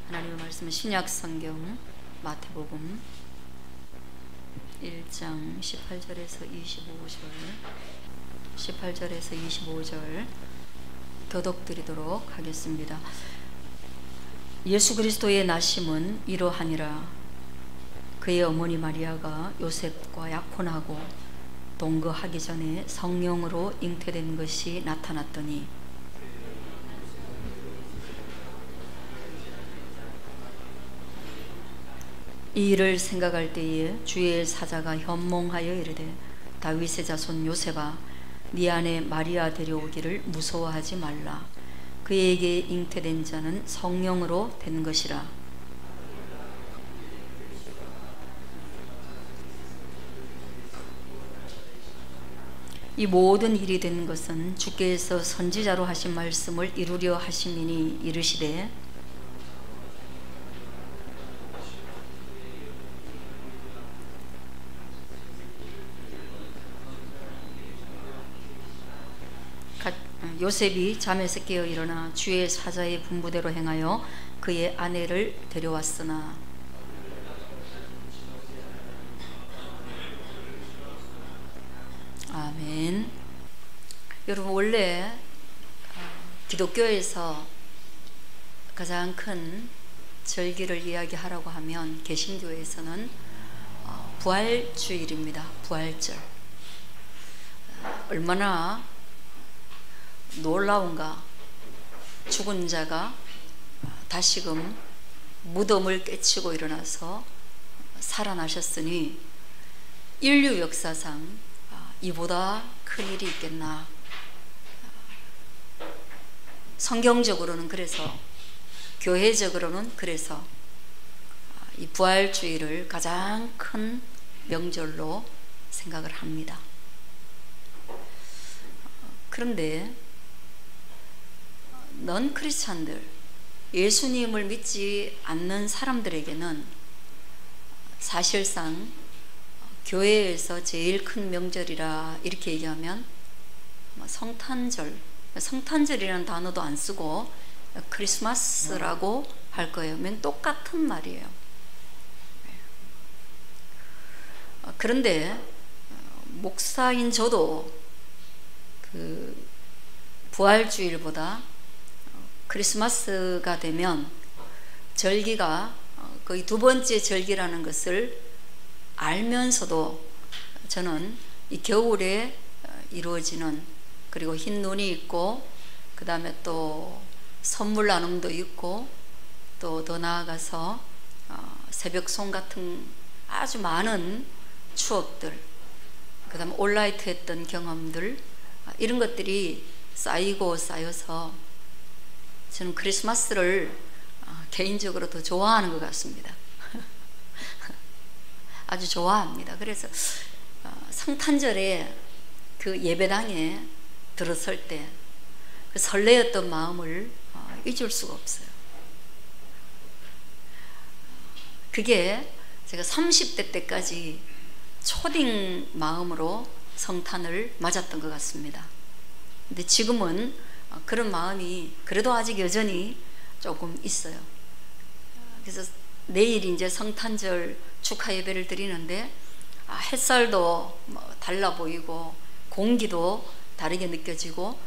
하나님의 말씀은 신약성경 마태복음 1장 18절에서 25절 교독드리도록 하겠습니다. 예수 그리스도의 나심은 이러하니라. 그의 어머니 마리아가 요셉과 약혼하고 동거하기 전에 성령으로 잉태된 것이 나타났더니 이 일을 생각할 때에 주의 사자가 현몽하여 이르되 다윗의 자손 요셉아, 네 아내 마리아 데려오기를 무서워하지 말라. 그에게 잉태된 자는 성령으로 된 것이라. 이 모든 일이 된 것은 주께서 선지자로 하신 말씀을 이루려 하심이니 이르시되 요셉이 잠에서 깨어 일어나 주의 사자의 분부대로 행하여 그의 아내를 데려왔으나 아멘. 여러분, 원래 기독교에서 가장 큰 절기를 이야기하라고 하면 개신교에서는 부활주일입니다. 부활절. 얼마나 놀라운가. 죽은 자가 다시금 무덤을 깨치고 일어나서 살아나셨으니 인류 역사상 이보다 큰 일이 있겠나. 성경적으로는 그래서, 교회적으로는 그래서 이 부활주의를 가장 큰 명절로 생각을 합니다. 그런데 넌 크리스찬들, 예수님을 믿지 않는 사람들에게는 사실상 교회에서 제일 큰 명절이라 이렇게 얘기하면 성탄절이라는 단어도 안 쓰고 크리스마스라고 할 거예요. 똑같은 말이에요. 그런데 목사인 저도 그 부활주일보다 크리스마스가 되면 절기가 거의 두 번째 절기라는 것을 알면서도 저는 이 겨울에 이루어지는, 그리고 흰 눈이 있고 그 다음에 또 선물 나눔도 있고 또 더 나아가서 새벽송 같은 아주 많은 추억들, 그 다음에 온라이트 했던 경험들, 이런 것들이 쌓이고 쌓여서 저는 크리스마스를 개인적으로 더 좋아하는 것 같습니다. 아주 좋아합니다. 그래서 성탄절에 그 예배당에 들어설 때 그 설레었던 마음을 잊을 수가 없어요. 그게 제가 30대 때까지 초딩 마음으로 성탄을 맞았던 것 같습니다. 근데 지금은 그런 마음이 그래도 아직 여전히 조금 있어요. 그래서 내일 이제 성탄절 축하 예배를 드리는데 햇살도 달라 보이고 공기도 다르게 느껴지고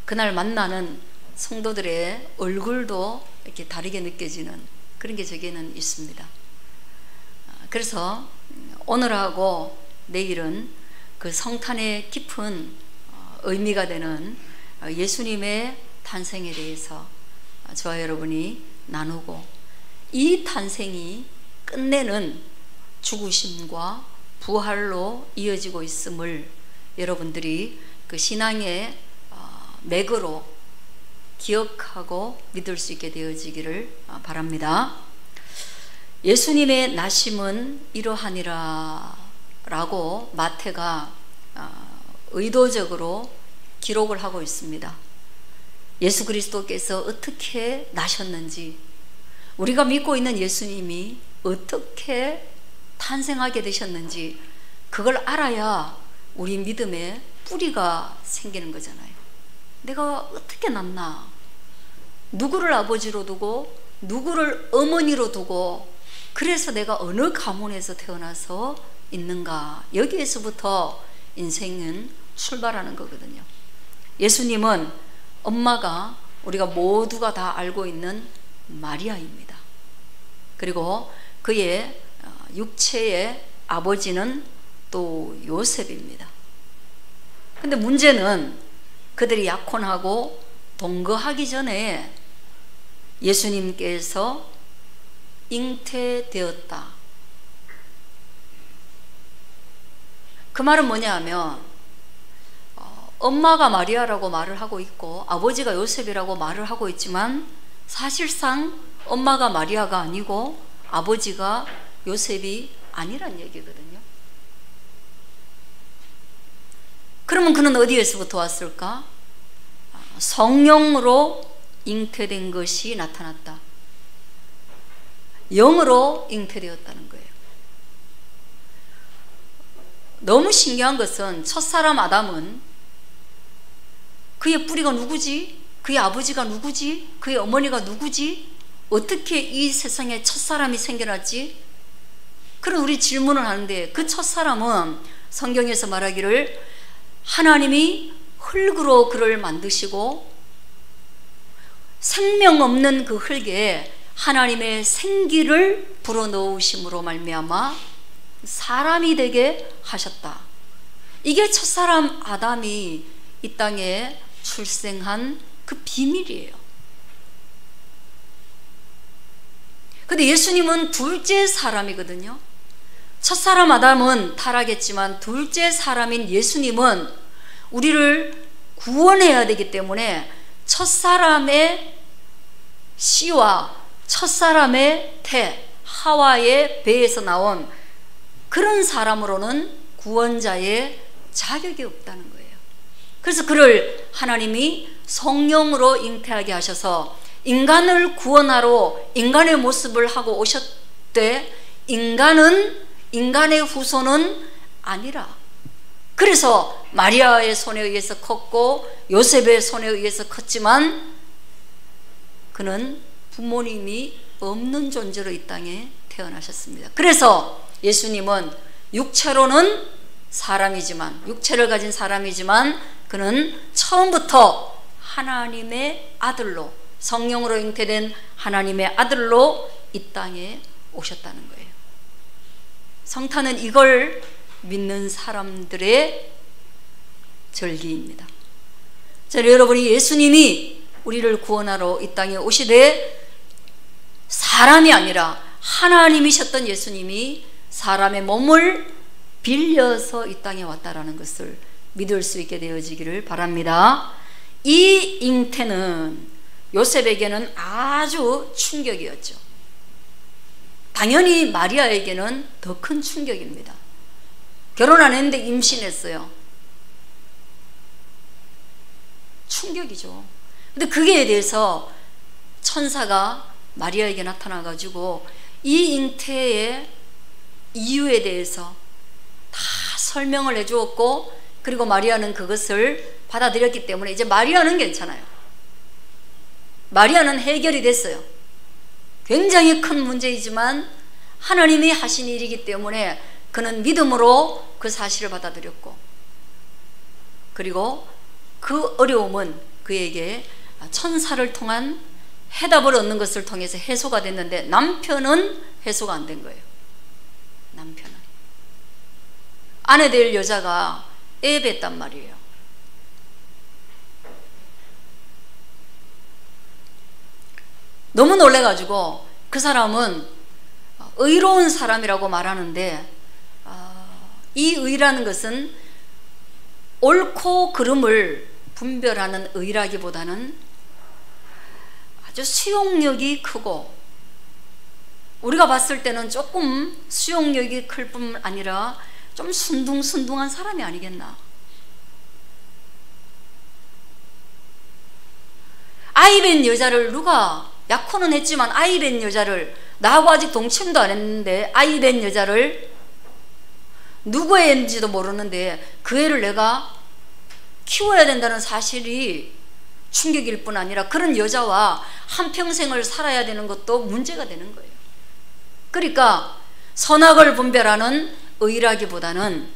그날 만나는 성도들의 얼굴도 이렇게 다르게 느껴지는 그런 게 제게는 있습니다. 그래서 오늘하고 내일은 그 성탄의 깊은 의미가 되는 예수님의 탄생에 대해서 저와 여러분이 나누고, 이 탄생이 끝내는 죽으심과 부활로 이어지고 있음을 여러분들이 그 신앙의 맥으로 기억하고 믿을 수 있게 되어지기를 바랍니다. 예수님의 나심은 이러하니라 라고 마태가 의도적으로 기록을 하고 있습니다. 예수 그리스도께서 어떻게 나셨는지, 우리가 믿고 있는 예수님이 어떻게 탄생하게 되셨는지, 그걸 알아야 우리 믿음에 뿌리가 생기는 거잖아요. 내가 어떻게 났나, 누구를 아버지로 두고 누구를 어머니로 두고 그래서 내가 어느 가문에서 태어나서 있는가, 여기에서부터 인생은 출발하는 거거든요. 예수님은 엄마가 우리가 모두가 다 알고 있는 마리아입니다. 그리고 그의 육체의 아버지는 또 요셉입니다. 근데 문제는 그들이 약혼하고 동거하기 전에 예수님께서 잉태되었다. 그 말은 뭐냐 하면 엄마가 마리아라고 말을 하고 있고 아버지가 요셉이라고 말을 하고 있지만 사실상 엄마가 마리아가 아니고 아버지가 요셉이 아니란 얘기거든요. 그러면 그는 어디에서부터 왔을까? 성령으로 잉태된 것이 나타났다. 영으로 잉태되었다는 거예요. 너무 신기한 것은 첫사람 아담은 그의 뿌리가 누구지? 그의 아버지가 누구지? 그의 어머니가 누구지? 어떻게 이 세상에 첫사람이 생겨났지? 그런 우리 질문을 하는데 그 첫사람은 성경에서 말하기를 하나님이 흙으로 그를 만드시고 생명 없는 그 흙에 하나님의 생기를 불어넣으심으로 말미암아 사람이 되게 하셨다. 이게 첫사람 아담이 이 땅에 출생한 그 비밀이에요. 근데 예수님은 둘째 사람이거든요. 첫사람 아담은 타락했지만 둘째 사람인 예수님은 우리를 구원해야 되기 때문에 첫사람의 씨와 첫사람의 태, 하와의 배에서 나온 그런 사람으로는 구원자의 자격이 없다는 거예요. 그래서 그를 하나님이 성령으로 잉태하게 하셔서 인간을 구원하러 인간의 모습을 하고 오셨되 인간의 후손은 아니라, 그래서 마리아의 손에 의해서 컸고 요셉의 손에 의해서 컸지만 그는 부모님이 없는 존재로 이 땅에 태어나셨습니다. 그래서 예수님은 육체로는 사람이지만, 육체를 가진 사람이지만 그는 처음부터 하나님의 아들로, 성령으로 잉태된 하나님의 아들로 이 땅에 오셨다는 거예요. 성탄은 이걸 믿는 사람들의 절기입니다. 자, 여러분이 예수님이 우리를 구원하러 이 땅에 오시되 사람이 아니라 하나님이셨던 예수님이 사람의 몸을 빌려서 이 땅에 왔다라는 것을 믿을 수 있게 되어지기를 바랍니다. 이 잉태는 요셉에게는 아주 충격이었죠. 당연히 마리아에게는 더 큰 충격입니다. 결혼 안 했는데 임신했어요. 충격이죠. 근데 그게 대해서 천사가 마리아에게 나타나가지고 이 잉태의 이유에 대해서 다 설명을 해주었고, 그리고 마리아는 그것을 받아들였기 때문에 이제 마리아는 괜찮아요. 마리아는 해결이 됐어요. 굉장히 큰 문제이지만 하나님이 하신 일이기 때문에 그는 믿음으로 그 사실을 받아들였고, 그리고 그 어려움은 그에게 천사를 통한 해답을 얻는 것을 통해서 해소가 됐는데 남편은 해소가 안 된 거예요. 남편은 아내 될 여자가 애 뱉단 말이에요. 너무 놀래가지고 그 사람은 의로운 사람이라고 말하는데, 이 의라는 것은 옳고 그름을 분별하는 의라기보다는 아주 수용력이 크고, 우리가 봤을 때는 조금 수용력이 클 뿐 아니라 좀 순둥순둥한 사람이 아니겠나. 아이 뵌 여자를 누가, 약혼은 했지만 아이 뵌 여자를, 나하고 아직 동침도 안 했는데 아이 뵌 여자를, 누구의 애인지도 모르는데 그 애를 내가 키워야 된다는 사실이 충격일 뿐 아니라 그런 여자와 한평생을 살아야 되는 것도 문제가 되는 거예요. 그러니까 선악을 분별하는 의라기보다는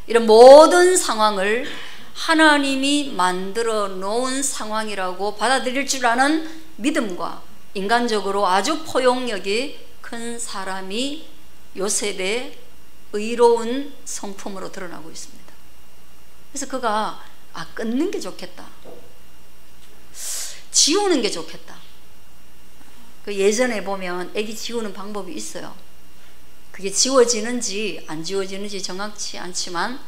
이런 모든 상황을 하나님이 만들어 놓은 상황이라고 받아들일 줄 아는 믿음과 인간적으로 아주 포용력이 큰 사람이 요셉의 의로운 성품으로 드러나고 있습니다. 그래서 그가 끊는 게 좋겠다, 지우는 게 좋겠다. 그 예전에 보면 애기 지우는 방법이 있어요. 그게 지워지는지 안 지워지는지 정확치 않지만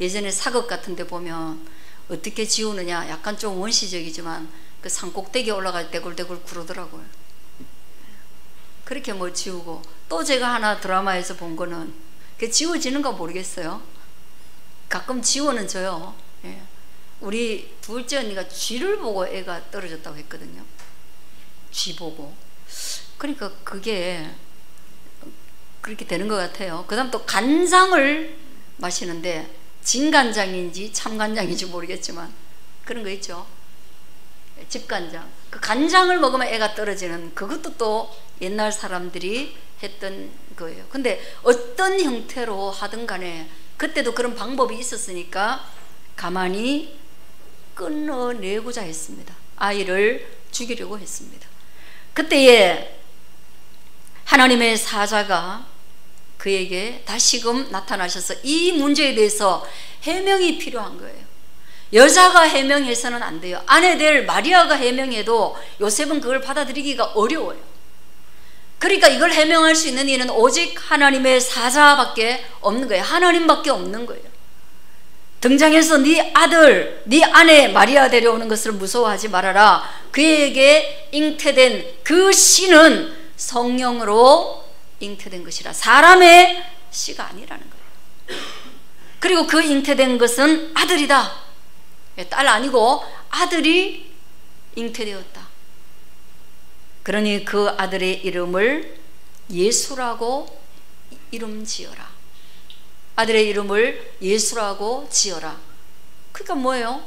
예전에 사극 같은 데 보면 어떻게 지우느냐, 약간 좀 원시적이지만 그 산꼭대기에 올라갈 때 굴대굴 구르더라고요. 그렇게 뭐 지우고, 또 제가 하나 드라마에서 본 거는 그게 지워지는가 모르겠어요. 가끔 지워는 져요. 예. 우리 둘째 언니가 쥐를 보고 애가 떨어졌다고 했거든요. 쥐 보고. 그러니까 그게 그렇게 되는 것 같아요. 그 다음 또 간장을 마시는데 진간장인지 참간장인지 모르겠지만 그런 거 있죠. 집간장. 그 간장을 먹으면 애가 떨어지는, 그것도 또 옛날 사람들이 했던 거예요. 근데 어떤 형태로 하든 간에 그때도 그런 방법이 있었으니까 가만히 끊어내고자 했습니다. 아이를 죽이려고 했습니다. 그때에 하나님의 사자가 그에게 다시금 나타나셔서 이 문제에 대해서 해명이 필요한 거예요. 여자가 해명해서는 안 돼요. 아내 될 마리아가 해명해도 요셉은 그걸 받아들이기가 어려워요. 그러니까 이걸 해명할 수 있는 이는 오직 하나님의 사자밖에 없는 거예요. 하나님밖에 없는 거예요. 등장해서 네 아들, 네 아내 마리아 데려오는 것을 무서워하지 말아라. 그에게 잉태된 그 씨는 성령으로 잉태된 것이라, 사람의 씨가 아니라는 거예요. 그리고 그 잉태된 것은 아들이다. 딸 아니고 아들이 잉태되었다. 그러니 그 아들의 이름을 예수라고 이름 지어라. 아들의 이름을 예수라고 지어라. 그러니까 뭐예요?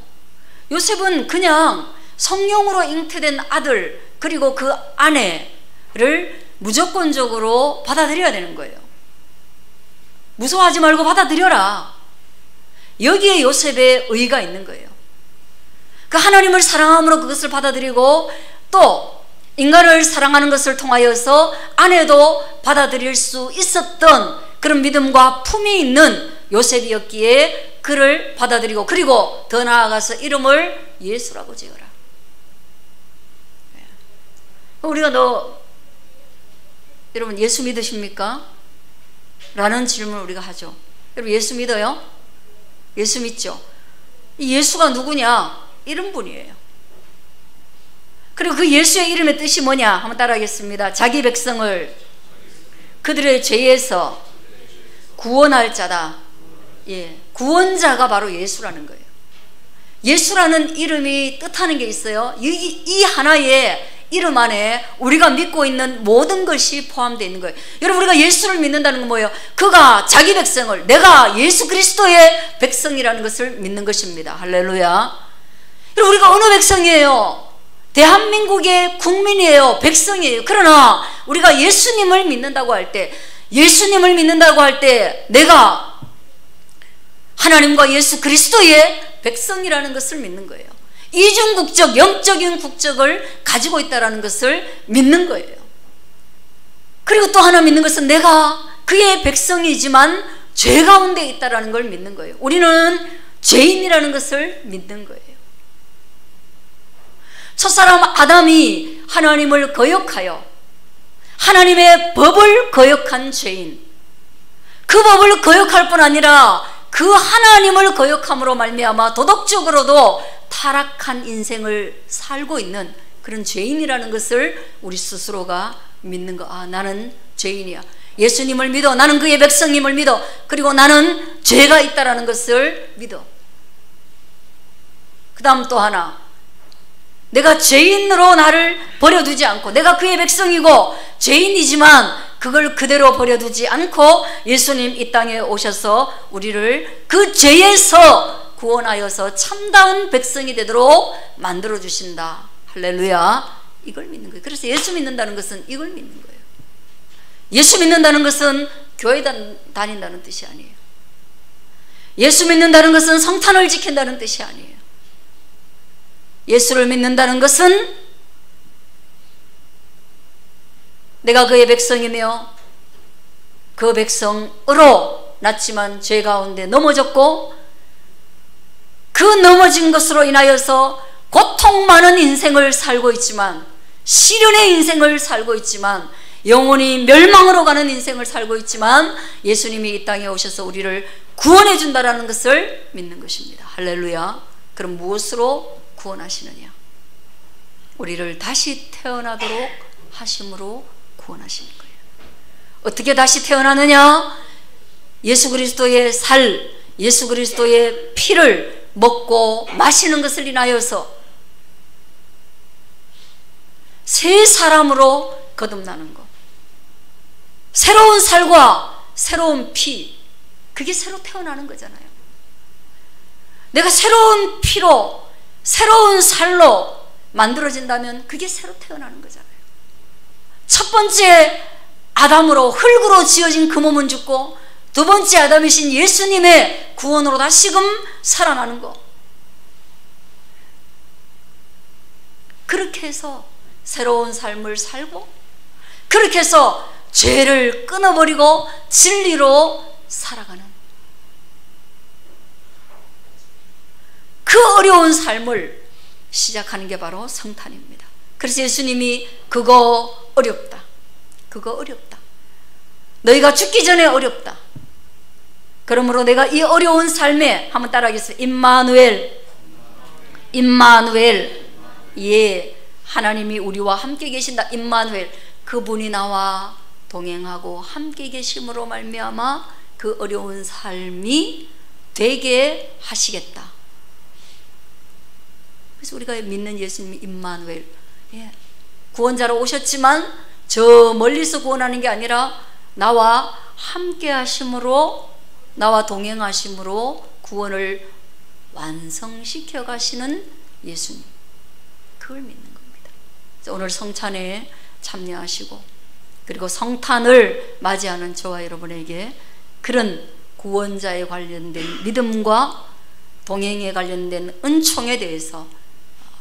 요셉은 그냥 성령으로 잉태된 아들 그리고 그 아내를 무조건적으로 받아들여야 되는 거예요. 무서워하지 말고 받아들여라. 여기에 요셉의 의가 있는 거예요. 그 하나님을 사랑함으로 그것을 받아들이고 또 인간을 사랑하는 것을 통하여서 아내도 받아들일 수 있었던 그런 믿음과 품이 있는 요셉이었기에 그를 받아들이고, 그리고 더 나아가서 이름을 예수라고 지어라. 우리가 여러분 예수 믿으십니까? 라는 질문을 우리가 하죠. 여러분 예수 믿어요? 예수 믿죠? 이 예수가 누구냐? 이런 분이에요. 그리고 그 예수의 이름의 뜻이 뭐냐? 한번 따라하겠습니다. 자기 백성을 그들의 죄에서 구원할 자다. 예, 구원자가 바로 예수라는 거예요. 예수라는 이름이 뜻하는 게 있어요. 이 하나의 이름 안에 우리가 믿고 있는 모든 것이 포함되어 있는 거예요. 여러분, 우리가 예수를 믿는다는 건 뭐예요? 그가 자기 백성을, 내가 예수 그리스도의 백성이라는 것을 믿는 것입니다. 할렐루야. 여러분, 우리가 어느 백성이에요? 대한민국의 국민이에요. 백성이에요. 그러나 우리가 예수님을 믿는다고 할 때, 내가 하나님과 예수 그리스도의 백성이라는 것을 믿는 거예요. 이중국적, 영적인 국적을 가지고 있다는 것을 믿는 거예요. 그리고 또 하나 믿는 것은 내가 그의 백성이지만 죄 가운데 있다는 걸 믿는 거예요. 우리는 죄인이라는 것을 믿는 거예요. 첫사람 아담이 하나님을 거역하여 하나님의 법을 거역한 죄인, 그 법을 거역할 뿐 아니라 그 하나님을 거역함으로 말미암아 도덕적으로도 타락한 인생을 살고 있는 그런 죄인이라는 것을 우리 스스로가 믿는 거. 아, 나는 죄인이야. 예수님을 믿어. 나는 그의 백성임을 믿어. 그리고 나는 죄가 있다라는 것을 믿어. 그 다음 또 하나, 내가 죄인으로 나를 버려두지 않고, 내가 그의 백성이고 죄인이지만 그걸 그대로 버려두지 않고 예수님 이 땅에 오셔서 우리를 그 죄에서 구원하여서 참다운 백성이 되도록 만들어 주신다. 할렐루야. 이걸 믿는 거예요. 그래서 예수 믿는다는 것은 이걸 믿는 거예요. 예수 믿는다는 것은 교회 다닌다는 뜻이 아니에요. 예수 믿는다는 것은 성탄을 지킨다는 뜻이 아니에요. 예수를 믿는다는 것은 내가 그의 백성이며 그 백성으로 낳지만 죄 가운데 넘어졌고 그 넘어진 것으로 인하여서 고통 많은 인생을 살고 있지만, 시련의 인생을 살고 있지만, 영원히 멸망으로 가는 인생을 살고 있지만 예수님이 이 땅에 오셔서 우리를 구원해 준다라는 것을 믿는 것입니다. 할렐루야. 그럼 무엇으로 구원하시느냐? 우리를 다시 태어나도록 하심으로 구원하시는 거예요. 어떻게 다시 태어나느냐? 예수 그리스도의 살, 예수 그리스도의 피를 먹고 마시는 것을 인하여서 새 사람으로 거듭나는 것, 새로운 살과 새로운 피, 그게 새로 태어나는 거잖아요. 내가 새로운 피로 새로운 살로 만들어진다면 그게 새로 태어나는 거잖아요. 첫 번째 아담으로, 흙으로 지어진 그 몸은 죽고 두 번째 아담이신 예수님의 구원으로 다시금 살아나는 것, 그렇게 해서 새로운 삶을 살고, 그렇게 해서 죄를 끊어버리고 진리로 살아가는 그 어려운 삶을 시작하는 게 바로 성탄입니다. 그래서 예수님이 그거 어렵다, 그거 어렵다, 너희가 죽기 전에 어렵다, 그러므로 내가 이 어려운 삶에, 한번 따라하겠습니다. 임마누엘, 임마누엘. 예, 하나님이 우리와 함께 계신다. 임마누엘, 그분이 나와 동행하고 함께 계심으로 말미암아 그 어려운 삶이 되게 하시겠다. 그래서 우리가 믿는 예수님이 임마누엘, 예, 구원자로 오셨지만 저 멀리서 구원하는 게 아니라 나와 함께 하심으로, 나와 동행하심으로 구원을 완성시켜 가시는 예수님, 그걸 믿는 겁니다. 오늘 성찬에 참여하시고 그리고 성탄을 맞이하는 저와 여러분에게 그런 구원자에 관련된 믿음과 동행에 관련된 은총에 대해서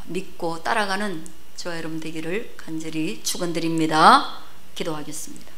믿고 따라가는 저와 여러분 되기를 간절히 축원드립니다. 기도하겠습니다.